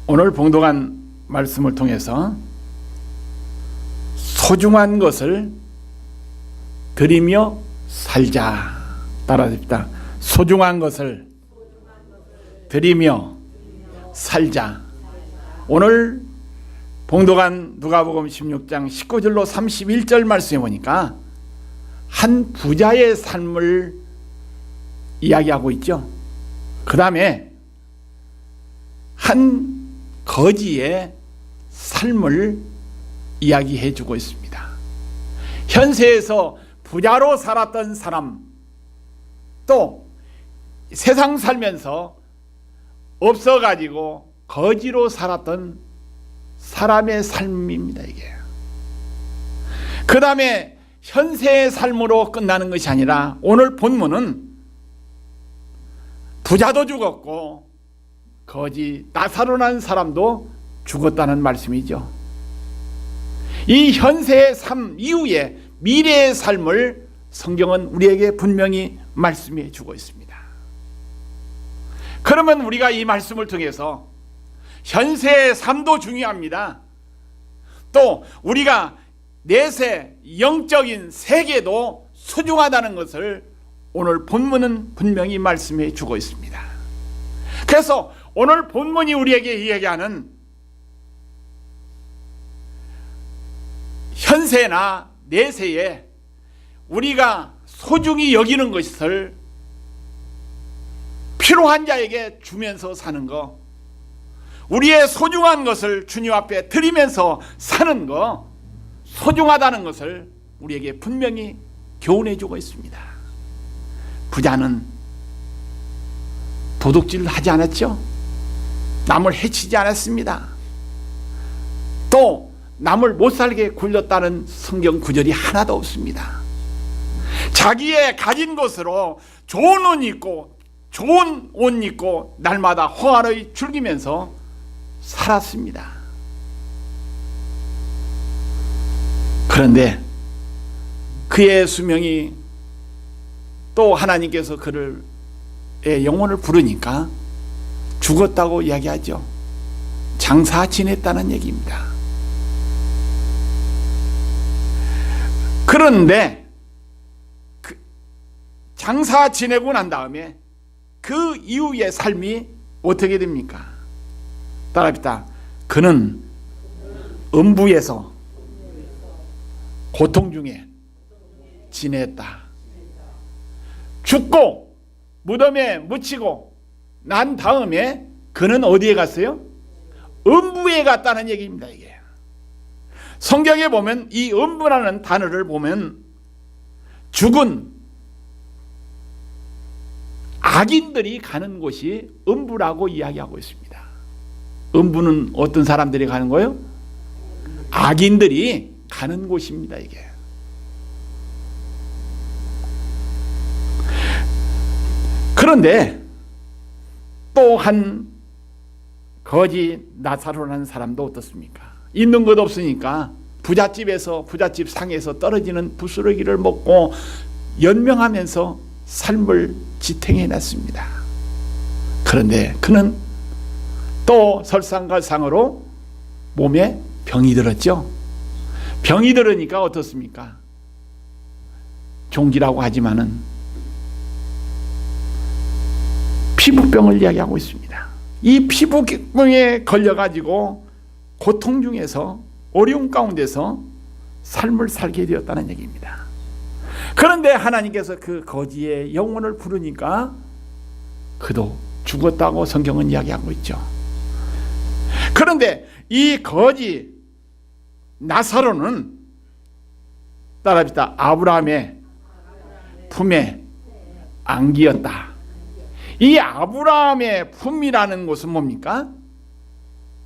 오늘 봉독한 말씀을 통해서 소중한 것을 드리며 살자. 따라합시다. 소중한 것을 드리며 살자. 오늘 봉독한 누가복음 16장 19절로 31절 말씀에 보니까 한 부자의 삶을 이야기하고 있죠. 그 다음에 한 거지의 삶을 이야기해 주고 있습니다. 현세에서 부자로 살았던 사람, 또 세상 살면서 없어가지고 거지로 살았던 사람의 삶입니다. 이게 그 다음에 현세의 삶으로 끝나는 것이 아니라 오늘 본문은 부자도 죽었고 거지 나사로라는 사람도 죽었다는 말씀이죠. 이 현세의 삶 이후에 미래의 삶을 성경은 우리에게 분명히 말씀해 주고 있습니다. 그러면 우리가 이 말씀을 통해서 현세의 삶도 중요합니다. 또 우리가 내세 영적인 세계도 소중하다는 것을 오늘 본문은 분명히 말씀해 주고 있습니다. 그래서 오늘 본문이 우리에게 이야기하는 현세나 내세에 우리가 소중히 여기는 것을 필요한 자에게 주면서 사는 것, 우리의 소중한 것을 주님 앞에 드리면서 사는 것, 소중하다는 것을 우리에게 분명히 교훈해 주고 있습니다. 부자는 도둑질을 하지 않았죠. 남을 해치지 않았습니다. 또 남을 못살게 굴렸다는 성경 구절이 하나도 없습니다. 자기의 가진 것으로 좋은 옷 입고 좋은 옷 입고 날마다 호화를 즐기면서 살았습니다. 그런데 그의 수명이 또 하나님께서 그를 영혼을 부르니까 죽었다고 이야기하죠. 장사 지냈다는 얘기입니다. 그런데 장사 지내고 난 다음에 그 이후의 삶이 어떻게 됩니까? 따라합시다. 그는 음부에서 고통 중에 지냈다. 죽고 무덤에 묻히고 난 다음에 그는 어디에 갔어요? 음부에 갔다는 얘기입니다. 이게 성경에 보면 이 음부라는 단어를 보면 죽은 악인들이 가는 곳이 음부라고 이야기하고 있습니다. 음부는 어떤 사람들이 가는 거예요? 악인들이 가는 곳입니다. 이게 그런데 또 한 거지 나사로라는 사람도 어떻습니까? 있는 것 없으니까 부잣집에서 부잣집 상에서 떨어지는 부스러기를 먹고 연명하면서 삶을 지탱해 놨습니다. 그런데 그는 또 설상가상으로 몸에 병이 들었죠. 병이 들으니까 어떻습니까? 종기라고 하지만은 피부병을 이야기하고 있습니다. 이 피부병에 걸려가지고 고통 중에서 어려운 가운데서 삶을 살게 되었다는 얘기입니다. 그런데 하나님께서 그 거지의 영혼을 부르니까 그도 죽었다고 성경은 이야기하고 있죠. 그런데 이 거지 나사로는 따라합시다. 아브라함의 품에 안기었다. 이 아브라함의 품이라는 곳은 뭡니까?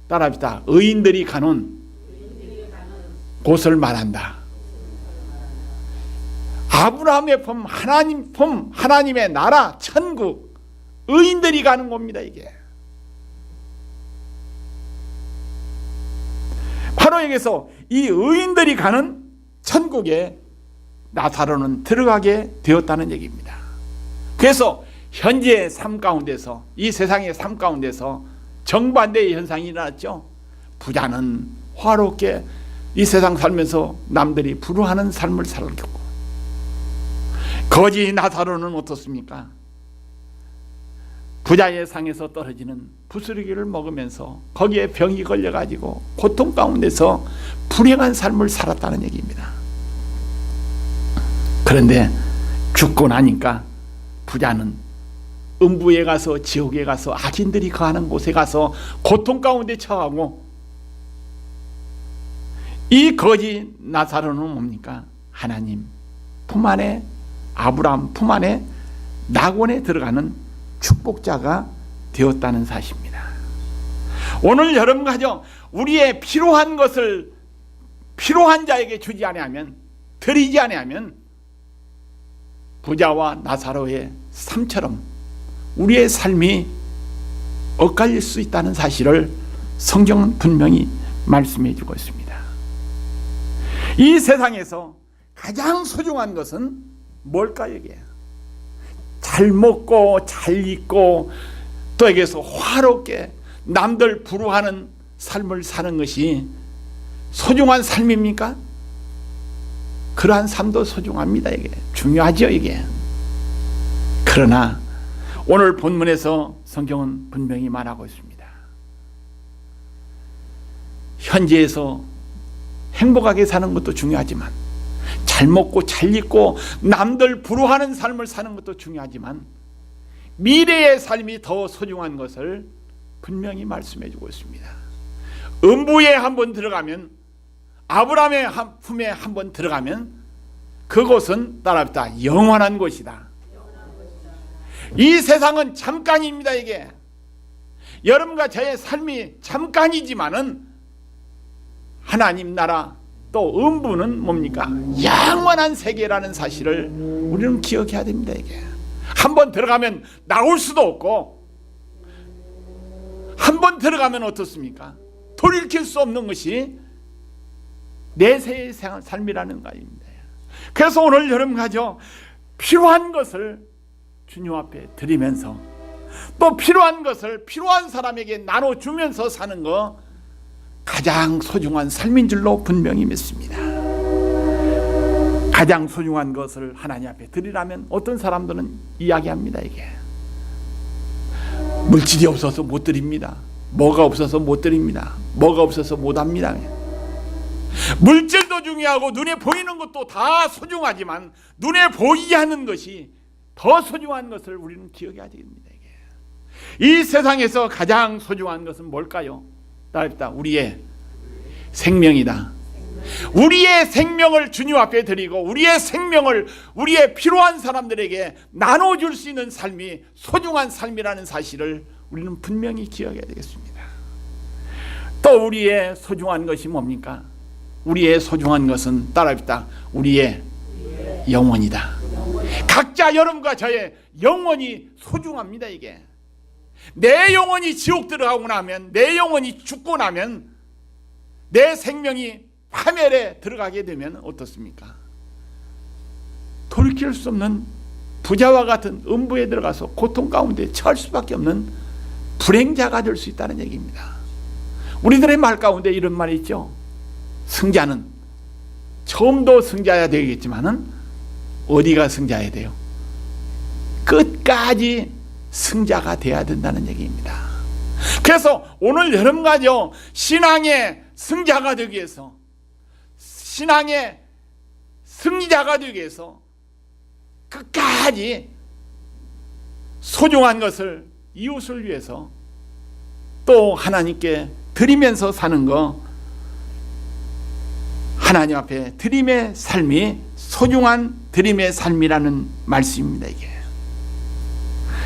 따라합시다. 의인들이 가는 곳을 말한다. 아브라함의 품, 하나님 품, 하나님의 나라, 천국, 의인들이 가는 겁니다. 이게 바로 여기서 이 의인들이 가는 천국에 나사로는 들어가게 되었다는 얘기입니다. 그래서 현재의 삶 가운데서, 이 세상의 삶 가운데서 정반대의 현상이 일어났죠. 부자는 화롭게 이 세상 살면서 남들이 부러워하는 삶을 살았고, 거지 나사로는 어떻습니까? 부자의 상에서 떨어지는 부스러기를 먹으면서 거기에 병이 걸려가지고 고통 가운데서 불행한 삶을 살았다는 얘기입니다. 그런데 죽고 나니까 부자는 음부에 가서, 지옥에 가서, 악인들이 거하는 곳에 가서 고통 가운데 처하고, 이 거지 나사로는 뭡니까? 하나님 품 안에, 아브라함 품 안에 낙원에 들어가는 축복자가 되었다는 사실입니다. 오늘 여러분 가정, 우리의 필요한 것을 필요한 자에게 주지 아니하면, 드리지 아니하면 부자와 나사로의 삶처럼 우리의 삶이 엇갈릴 수 있다는 사실을 성경은 분명히 말씀해 주고 있습니다. 이 세상에서 가장 소중한 것은 뭘까요? 이게 잘 먹고 잘 입고 또 여기서 화롭게 남들 부러워하는 삶을 사는 것이 소중한 삶입니까? 그러한 삶도 소중합니다. 이게 중요하죠. 이게. 그러나 오늘 본문에서 성경은 분명히 말하고 있습니다. 현재에서 행복하게 사는 것도 중요하지만, 잘 먹고 잘 입고 남들 부러워하는 삶을 사는 것도 중요하지만, 미래의 삶이 더 소중한 것을 분명히 말씀해 주고 있습니다. 음부에 한번 들어가면, 아브라함의 품에 한번 들어가면 그곳은 따라합니다, 영원한 곳이다. 이 세상은 잠깐입니다. 이게 여러분과 저의 삶이 잠깐이지만은 하나님 나라 또 음부는 뭡니까? 영원한 세계라는 사실을 우리는 기억해야 됩니다. 이게 한번 들어가면 나올 수도 없고, 한번 들어가면 어떻습니까? 돌이킬 수 없는 것이 내세의 삶이라는 것입니다. 그래서 오늘 여러분 가져 필요한 것을 주님 앞에 드리면서, 또 필요한 것을 필요한 사람에게 나눠주면서 사는 거 가장 소중한 삶인 줄로 분명히 믿습니다. 가장 소중한 것을 하나님 앞에 드리라면 어떤 사람들은 이야기합니다. 이게 물질이 없어서 못 드립니다. 뭐가 없어서 못 드립니다. 뭐가 없어서 못 합니다. 물질도 중요하고 눈에 보이는 것도 다 소중하지만 눈에 보이지 않는 것이 더 소중한 것을 우리는 기억해야 됩니다. 이 세상에서 가장 소중한 것은 뭘까요? 따릅니다. 우리의 생명이다. 우리의 생명을 주님 앞에 드리고 우리의 생명을 우리의 필요한 사람들에게 나눠줄 수 있는 삶이 소중한 삶이라는 사실을 우리는 분명히 기억해야 되겠습니다. 또 우리의 소중한 것이 뭡니까? 우리의 소중한 것은 따라합니다. 우리의 영혼이다. 각자 여러분과 저의 영혼이 소중합니다. 이게 내 영혼이 지옥 들어가고 나면, 내 영혼이 죽고 나면, 내 생명이 파멸에 들어가게 되면 어떻습니까? 돌이킬 수 없는 부자와 같은 음부에 들어가서 고통 가운데 처할 수밖에 없는 불행자가 될 수 있다는 얘기입니다. 우리들의 말 가운데 이런 말이 있죠. 승자는 처음도 승자야 되겠지만은 어디가 승자야 돼요? 끝까지 승자가 돼야 된다는 얘기입니다. 그래서 오늘 여러분과요, 신앙의 승자가 되기 위해서, 신앙의 승리자가 되기 위해서 끝까지 소중한 것을 이웃을 위해서 또 하나님께 드리면서 사는 거, 하나님 앞에 드림의 삶이 소중한 드림의 삶이라는 말씀입니다. 이게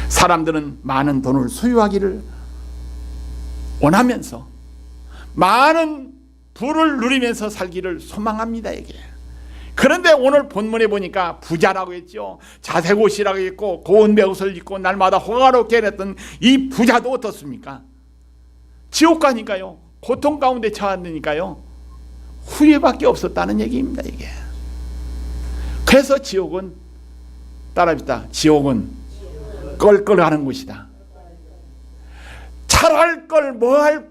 사람들은 많은 돈을 소유하기를 원하면서 많은 부를 누리면서 살기를 소망합니다. 이게 그런데 오늘 본문에 보니까 부자라고 했죠. 자색 옷이라고 했고 고운 배옷을 입고 날마다 호화롭게 했던 이 부자도 어떻습니까? 지옥 가니까요, 고통 가운데 처한다니까요, 후회밖에 없었다는 얘기입니다. 이게 그래서 지옥은 따라합니다. 지옥은 껄껄하는 곳이다. 잘할 걸, 뭐 할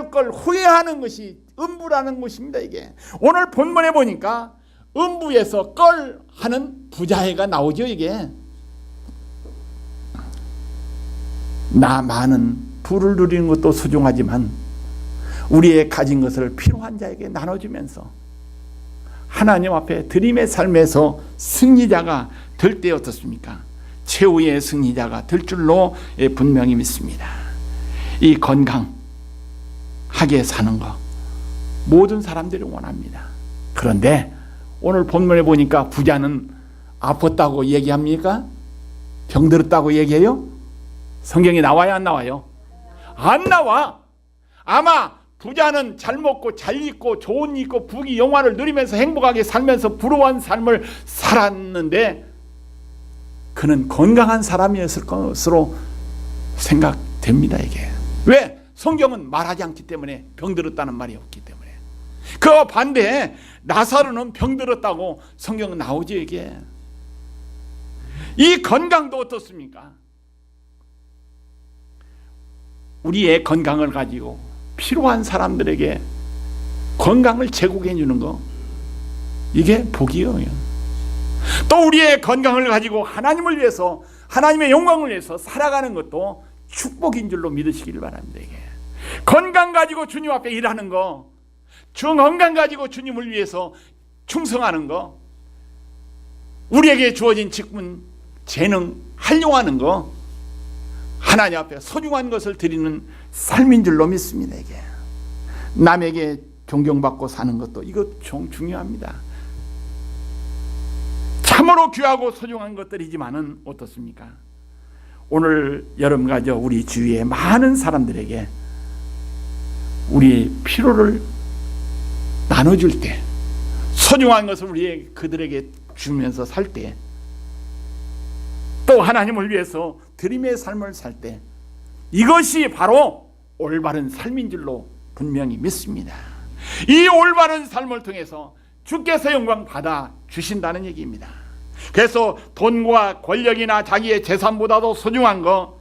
걸 후회하는 것이 음부라는 것입니다. 이게 오늘 본문에 보니까 음부에서 걸 하는 부자애가 나오죠. 이게 나 많은 부를 누리는 것도 소중하지만 우리의 가진 것을 필요한 자에게 나눠주면서 하나님 앞에 드림의 삶에서 승리자가 될 때 어떻습니까? 최후의 승리자가 될 줄로 분명히 믿습니다. 이 건강하게 사는 거 모든 사람들이 원합니다. 그런데 오늘 본문에 보니까 부자는 아팠다고 얘기합니까? 병들었다고 얘기해요? 성경에 나와요, 안 나와요? 안 나와. 아마 부자는 잘 먹고 잘 입고 좋은 일 있고 부귀 영화를 누리면서 행복하게 살면서 부러워한 삶을 살았는데 그는 건강한 사람이었을 것으로 생각됩니다. 이게 왜? 성경은 말하지 않기 때문에, 병들었다는 말이 없기 때문에. 그 반대에 나사로는 병들었다고 성경은 나오죠. 이게 이 건강도 어떻습니까? 우리의 건강을 가지고 필요한 사람들에게 건강을 제공해 주는 거, 이게 복이에요. 또 우리의 건강을 가지고 하나님을 위해서, 하나님의 영광을 위해서 살아가는 것도 축복인 줄로 믿으시길 바랍니다. 이게 건강 가지고 주님 앞에 일하는 거, 건강 가지고 주님을 위해서 충성하는 거, 우리에게 주어진 직분, 재능 활용하는 거, 하나님 앞에 소중한 것을 드리는 삶인 줄로 믿습니다. 이게 남에게 존경받고 사는 것도 이거 중요합니다. 참으로 귀하고 소중한 것들이지만은 어떻습니까? 오늘 여러분과 우리 주위의 많은 사람들에게 우리의 필요를 나눠줄 때, 소중한 것을 그들에게 주면서 살 때, 또 하나님을 위해서 드림의 삶을 살 때, 이것이 바로 올바른 삶인 줄로 분명히 믿습니다. 이 올바른 삶을 통해서 주께서 영광 받아 주신다는 얘기입니다. 그래서 돈과 권력이나 자기의 재산보다도 소중한 거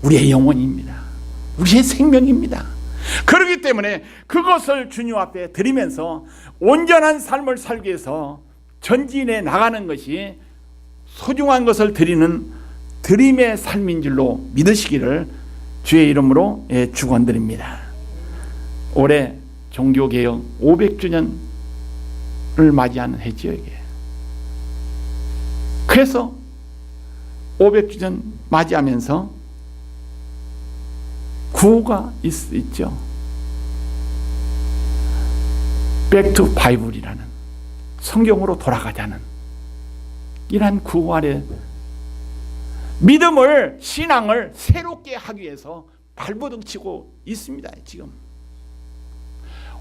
우리의 영혼입니다. 우리의 생명입니다. 그렇기 때문에 그것을 주님 앞에 드리면서 온전한 삶을 살기 위해서 전진해 나가는 것이 소중한 것을 드리는 드림의 삶인 줄로 믿으시기를 주의 이름으로 축원드립니다. 올해 종교개혁 500주년을 맞이하는 해지요. 이게 그래서 500주년 맞이하면서 구호가 있죠. Back to Bible이라는, 성경으로 돌아가자는 이러한 구호 아래 믿음을, 신앙을 새롭게 하기 위해서 발버둥 치고 있습니다. 지금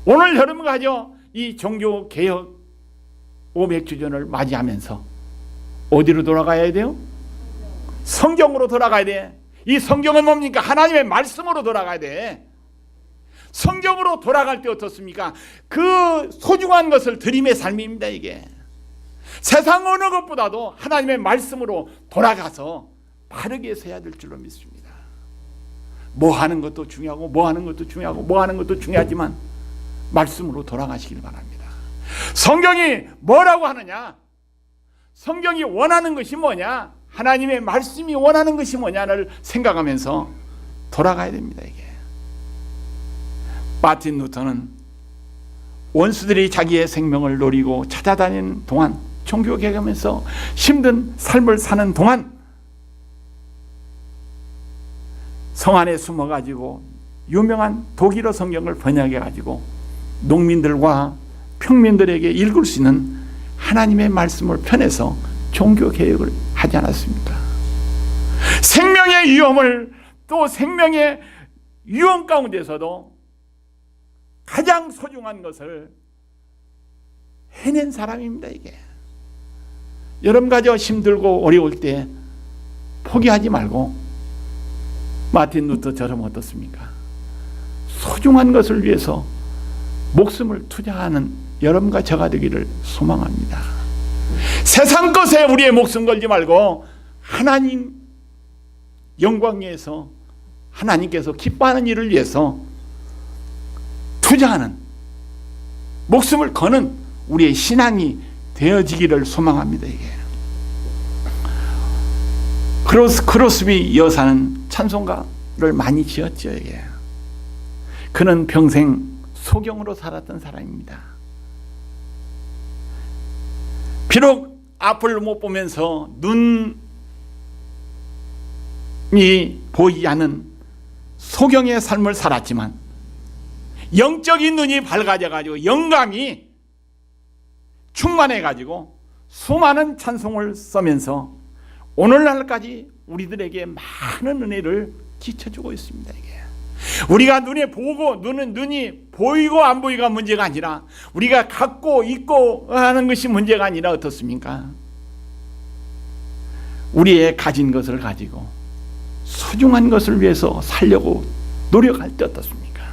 오늘 여러분과 이 종교개혁 500주년을 맞이하면서 어디로 돌아가야 돼요? 성경으로 돌아가야 돼. 이 성경은 뭡니까? 하나님의 말씀으로 돌아가야 돼. 성경으로 돌아갈 때 어떻습니까? 그 소중한 것을 드림의 삶입니다. 이게 세상 어느 것보다도 하나님의 말씀으로 돌아가서 바르게 서야 될 줄로 믿습니다. 뭐 하는 것도 중요하고 뭐 하는 것도 중요하고 뭐 하는 것도 중요하지만 말씀으로 돌아가시길 바랍니다. 성경이 뭐라고 하느냐? 성경이 원하는 것이 뭐냐? 하나님의 말씀이 원하는 것이 뭐냐를 생각하면서 돌아가야 됩니다. 이게 마틴 루터는 원수들이 자기의 생명을 노리고 찾아다니는 동안, 종교개혁하면서 힘든 삶을 사는 동안 성 안에 숨어가지고 유명한 독일어 성경을 번역해가지고 농민들과 평민들에게 읽을 수 있는 하나님의 말씀을 펴내서 종교개혁을 하지 않았습니까? 생명의 위험을, 또 생명의 위험 가운데서도 가장 소중한 것을 해낸 사람입니다. 이게 여러분과 힘들고 어려울 때 포기하지 말고 마틴 루터처럼 어떻습니까? 소중한 것을 위해서 목숨을 투자하는 여러분과 저가 되기를 소망합니다. 세상 것에 우리의 목숨 걸지 말고 하나님 영광 위해서 하나님께서 기뻐하는 일을 위해서 투자하는, 목숨을 거는 우리의 신앙이 되어지기를 소망합니다. 이게 크로스비 여사는 찬송가를 많이 지었죠. 이게 그는 평생 소경으로 살았던 사람입니다. 비록 앞을 못 보면서 눈이 보이지 않는 소경의 삶을 살았지만 영적인 눈이 밝아져 가지고 영감이 충만해 가지고 수많은 찬송을 쓰면서 오늘날까지 우리들에게 많은 은혜를 끼쳐주고 있습니다. 이게 우리가 눈이 보이고 안 보이가 문제가 아니라 우리가 갖고 있고 하는 것이 문제가 아니라 어떻습니까? 우리의 가진 것을 가지고 소중한 것을 위해서 살려고 노력할 때 어떻습니까?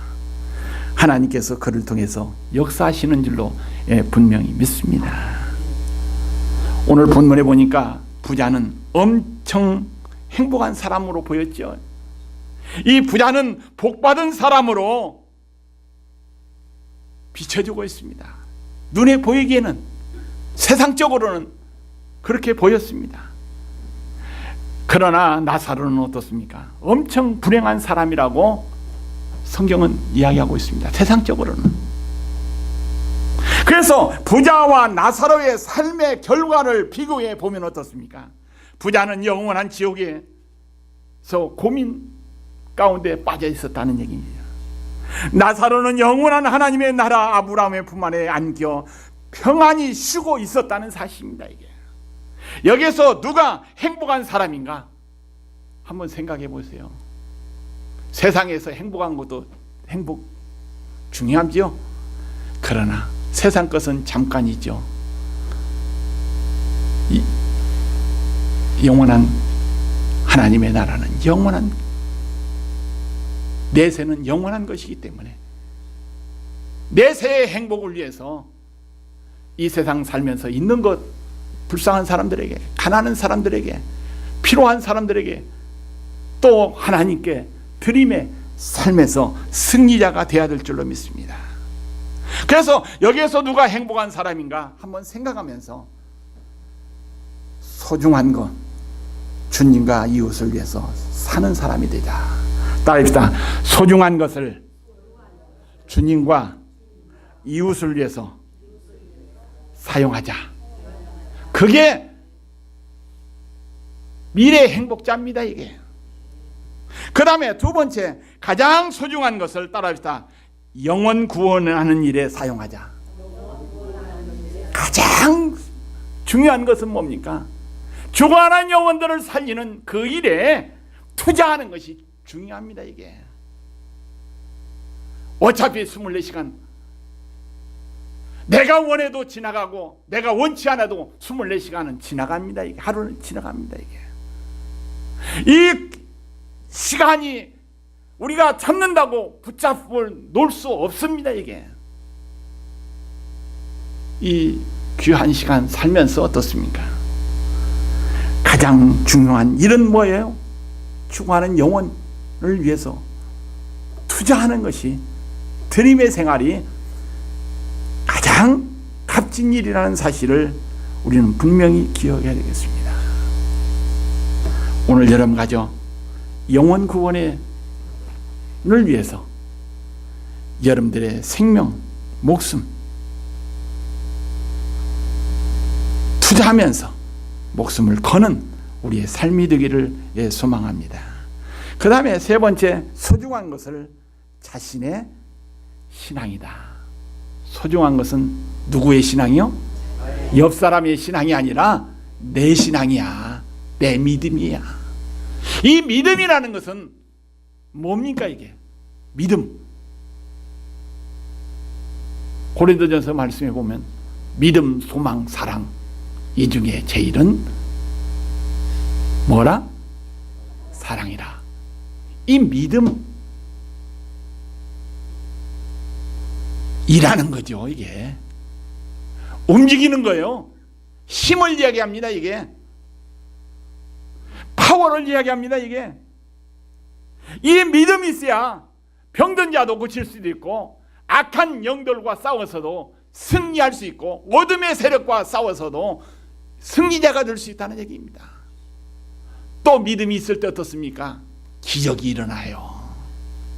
하나님께서 그를 통해서 역사하시는 줄로 분명히 믿습니다. 오늘 본문에 보니까 부자는 엄청 행복한 사람으로 보였죠. 이 부자는 복받은 사람으로 비춰지고 있습니다. 눈에 보이기에는, 세상적으로는 그렇게 보였습니다. 그러나 나사로는 어떻습니까? 엄청 불행한 사람이라고 성경은 이야기하고 있습니다. 세상적으로는. 그래서 부자와 나사로의 삶의 결과를 비교해 보면 어떻습니까? 부자는 영원한 지옥에서 고민 가운데 빠져 있었다는 얘기입니다. 나사로는 영원한 하나님의 나라 아브라함의 품 안에 안겨 평안히 쉬고 있었다는 사실입니다. 이게 여기서 누가 행복한 사람인가 한번 생각해 보세요. 세상에서 행복한 것도 행복 중요하죠. 그러나 세상 것은 잠깐이죠. 영원한 하나님의 나라는 영원한, 내세는 영원한 것이기 때문에 내세의 행복을 위해서 이 세상 살면서 있는 것, 불쌍한 사람들에게, 가난한 사람들에게, 필요한 사람들에게 또 하나님께 드림의 삶에서 승리자가 되어야 될 줄로 믿습니다. 그래서 여기에서 누가 행복한 사람인가 한번 생각하면서 소중한 것, 주님과 이웃을 위해서 사는 사람이 되자. 따라합시다. 소중한 것을 주님과 이웃을 위해서 사용하자. 그게 미래 행복자입니다. 이게. 그 다음에 두 번째, 가장 소중한 것을 따라합시다. 영혼 구원하는 일에 사용하자. 가장 중요한 것은 뭡니까? 죽어가는 영혼들을 살리는 그 일에 투자하는 것이 중요합니다. 이게 어차피 24시간 내가 원해도 지나가고 내가 원치 않아도 24시간은 지나갑니다. 이게 하루는 지나갑니다. 이게 이 시간이 우리가 참는다고 붙잡고 놀 수 없습니다. 이게 이 귀한 시간 살면서 어떻습니까? 가장 중요한 일은 뭐예요? 추구하는 영혼을 위해서 투자하는 것이 드림의 생활이 가장 값진 일이라는 사실을 우리는 분명히 기억해야 되겠습니다. 오늘 여러분 가족 영혼 구원을 위해서 여러분들의 생명, 목숨 투자하면서 목숨을 거는 우리의 삶이 되기를 소망합니다. 그 다음에 세 번째, 소중한 것을 자신의 신앙이다. 소중한 것은 누구의 신앙이요? 옆 사람의 신앙이 아니라 내 신앙이야. 내 믿음이야. 이 믿음이라는 것은 뭡니까? 이게 믿음. 고린도전서 말씀해 보면 믿음, 소망, 사랑, 이 중에 제일은 뭐라? 사랑이라. 이 믿음 일하는 거죠. 이게 움직이는 거예요. 힘을 이야기합니다. 이게 파워를 이야기합니다. 이게 이 믿음이 있어야 병든 자도 고칠 수도 있고, 악한 영들과 싸워서도 승리할 수 있고, 어둠의 세력과 싸워서도 승리자가 될 수 있다는 얘기입니다. 또 믿음이 있을 때 어떻습니까? 기적이 일어나요.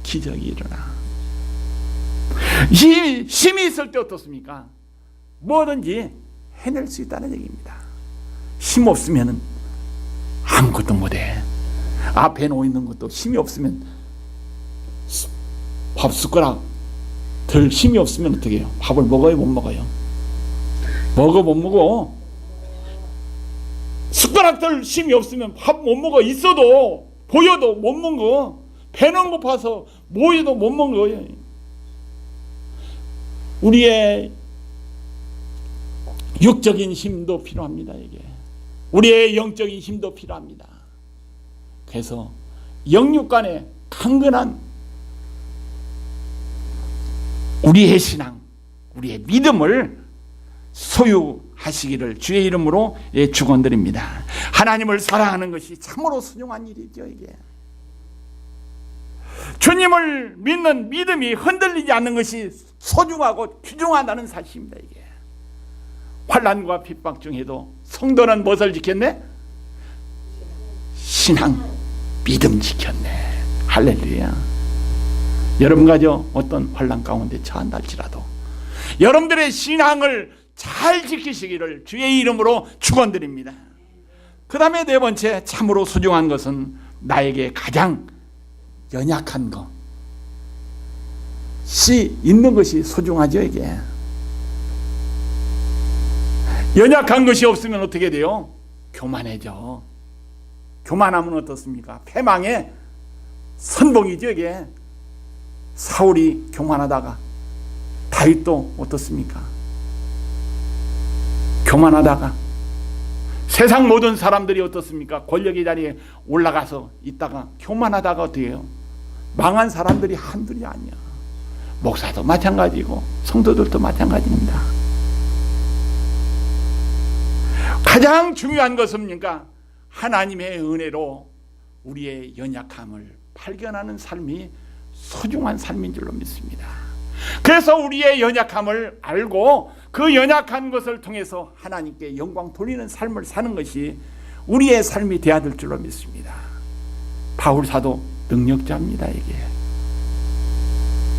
기적이 일어나. 힘이 있을 때 어떻습니까? 뭐든지 해낼 수 있다는 얘기입니다. 힘 없으면 아무것도 못해. 앞에 놓여 있는 것도 힘이 없으면, 밥 숟가락 들 힘이 없으면 어떻게 해요? 밥을 먹어요, 못 먹어요? 못 먹어. 숟가락 들 힘이 없으면 밥 못 먹어. 있어도 보여도 못 먹어. 배는 고파서 모여도 못 먹어요. 우리의 육적인 힘도 필요합니다. 이게 우리의 영적인 힘도 필요합니다. 그래서 영육 간의 강건한 우리의 신앙, 우리의 믿음을 소유하시기를 주의 이름으로 축원드립니다. 하나님을 사랑하는 것이 참으로 소중한 일이죠. 이게 주님을 믿는 믿음이 흔들리지 않는 것이 소중하고 귀중하다는 사실입니다. 이게 환난과 핍박 중에도 성도는 무엇을 지켰네? 신앙, 믿음 지켰네. 할렐루야. 여러분과 저 어떤 환난 가운데 처한다 할지라도 여러분들의 신앙을 잘 지키시기를 주의 이름으로 축원드립니다. 그 다음에 네 번째, 참으로 소중한 것은 나에게 가장 연약한 것이 있는 것이 소중하죠. 이게 연약한 것이 없으면 어떻게 돼요? 교만해져. 교만하면 어떻습니까? 패망의 선봉이죠. 이게 사울이 교만하다가 다윗도 어떻습니까? 교만하다가 세상 모든 사람들이 어떻습니까? 권력의 자리에 올라가서 있다가 교만하다가 어떻게 해요? 망한 사람들이 한둘이 아니야. 목사도 마찬가지고 성도들도 마찬가지입니다. 가장 중요한 것은 뭡니까? 하나님의 은혜로 우리의 연약함을 발견하는 삶이 소중한 삶인 줄로 믿습니다. 그래서 우리의 연약함을 알고 그 연약한 것을 통해서 하나님께 영광 돌리는 삶을 사는 것이 우리의 삶이 되어야 될 줄로 믿습니다. 바울 사도 능력자입니다. 이게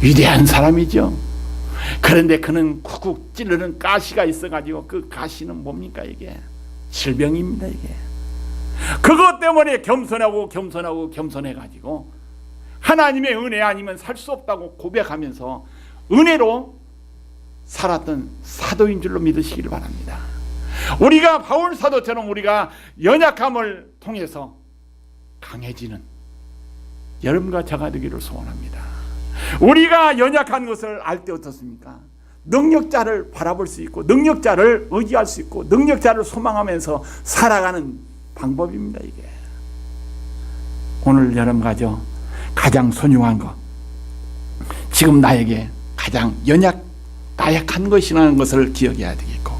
위대한 사람이죠. 그런데 그는 쿡쿡 찌르는 가시가 있어가지고 그 가시는 뭡니까? 이게 질병입니다. 이게 그것 때문에 겸손해가지고 하나님의 은혜 아니면 살 수 없다고 고백하면서 은혜로 살았던 사도인 줄로 믿으시길 바랍니다. 우리가 바울 사도처럼 우리가 연약함을 통해서 강해지는 여러분과 저가 되기를 소원합니다. 우리가 연약한 것을 알 때 어떻습니까? 능력자를 바라볼 수 있고 능력자를 의지할 수 있고 능력자를 소망하면서 살아가는 방법입니다. 이게 오늘 여러분과 저 가장 소중한 것, 지금 나에게 가장 나약한 것이라는 것을 기억해야 되겠고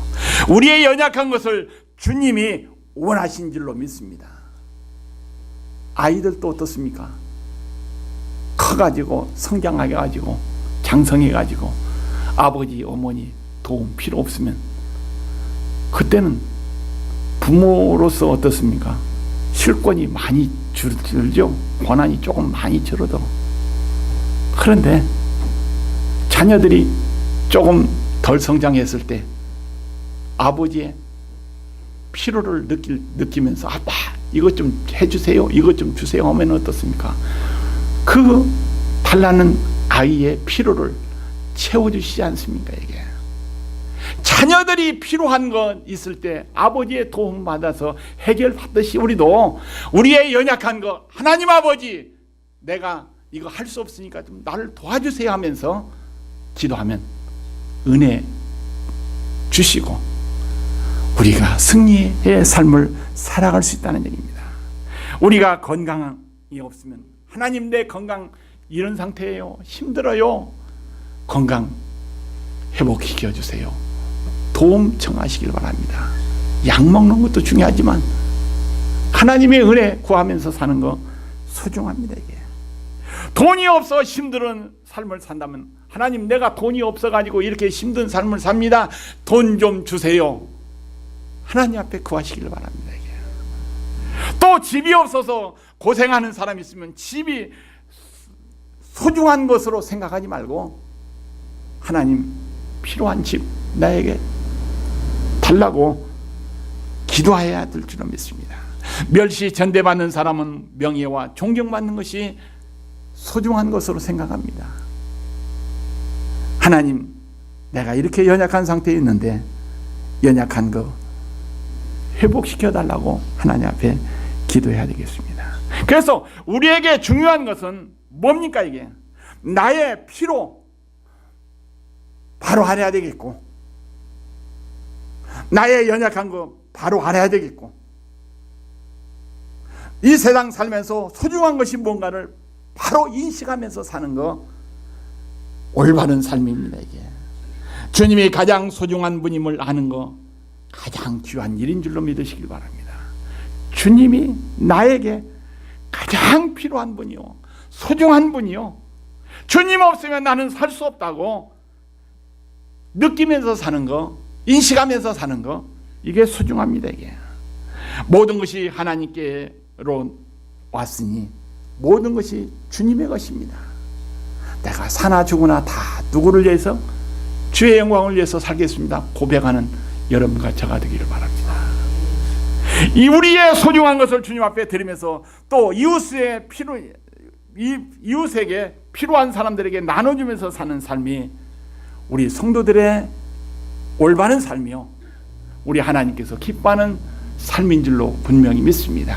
우리의 연약한 것을 주님이 원하신 줄로 믿습니다. 아이들도 어떻습니까? 커가지고 성장해가지고 장성해가지고 아버지 어머니 도움 필요 없으면 그때는 부모로서 어떻습니까? 실권이 많이 줄죠. 권한이 조금 많이 줄어도. 그런데 자녀들이 조금 덜 성장했을 때 아버지의 필요를 느끼면서 아빠 이것 좀 해주세요, 이것 좀 주세요 하면 어떻습니까? 그 달라는 아이의 필요를 채워주시지 않습니까? 이게 자녀들이 필요한 것 있을 때 아버지의 도움 받아서 해결받듯이 우리도 우리의 연약한 것, 하나님 아버지 내가 이거 할 수 없으니까 좀 나를 도와주세요 하면서 기도하면 은혜 주시고 우리가 승리의 삶을 살아갈 수 있다는 얘기입니다. 우리가 건강이 없으면 하나님 내 건강 이런 상태예요, 힘들어요, 건강 회복시켜 주세요, 도움 청하시길 바랍니다. 약 먹는 것도 중요하지만 하나님의 은혜 구하면서 사는 거 소중합니다. 이게 돈이 없어 힘든 삶을 산다면 하나님, 내가 돈이 없어가지고 이렇게 힘든 삶을 삽니다. 돈 좀 주세요. 하나님 앞에 구하시기를 바랍니다. 또 집이 없어서 고생하는 사람이 있으면 집이 소중한 것으로 생각하지 말고 하나님, 필요한 집 나에게 달라고 기도해야 될 줄로 믿습니다. 멸시 전대받는 사람은 명예와 존경받는 것이 소중한 것으로 생각합니다. 하나님, 내가 이렇게 연약한 상태에 있는데 연약한 거 회복시켜 달라고 하나님 앞에 기도해야 되겠습니다. 그래서 우리에게 중요한 것은 뭡니까? 이게 나의 피로 바로 알아야 되겠고, 나의 연약한 거 바로 알아야 되겠고, 이 세상 살면서 소중한 것이 뭔가를 바로 인식하면서 사는 거, 올바른 삶입니다. 이게 주님이 가장 소중한 분임을 아는 거 가장 귀한 일인 줄로 믿으시길 바랍니다. 주님이 나에게 가장 필요한 분이요, 소중한 분이요, 주님 없으면 나는 살 수 없다고 느끼면서 사는 거, 인식하면서 사는 거, 이게 소중합니다. 이게 모든 것이 하나님께로 왔으니 모든 것이 주님의 것입니다. 내가 사나 죽으나 다 누구를 위해서? 주의 영광을 위해서 살겠습니다 고백하는 여러분과 저가 되기를 바랍니다. 이 우리의 소중한 것을 주님 앞에 드리면서 또 이웃에게 필요한 사람들에게 나눠주면서 사는 삶이 우리 성도들의 올바른 삶이요, 우리 하나님께서 기뻐하는 삶인 줄로 분명히 믿습니다.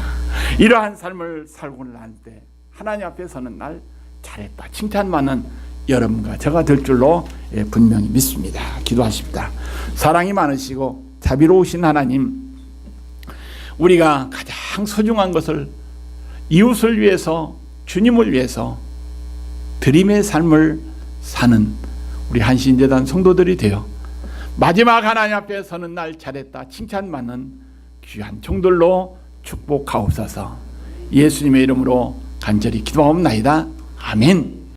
이러한 삶을 살고 날 때 하나님 앞에 서는 날 잘했다 칭찬받는 여러분과 저가 될 줄로 분명히 믿습니다. 기도하십니다. 사랑이 많으시고 자비로우신 하나님, 우리가 가장 소중한 것을 이웃을 위해서, 주님을 위해서 드림의 삶을 사는 우리 한신재단 성도들이 되어 마지막 하나님 앞에 서는 날 잘했다 칭찬받는 귀한 종들로 축복하옵소서. 예수님의 이름으로 간절히 기도하옵나이다. 아멘.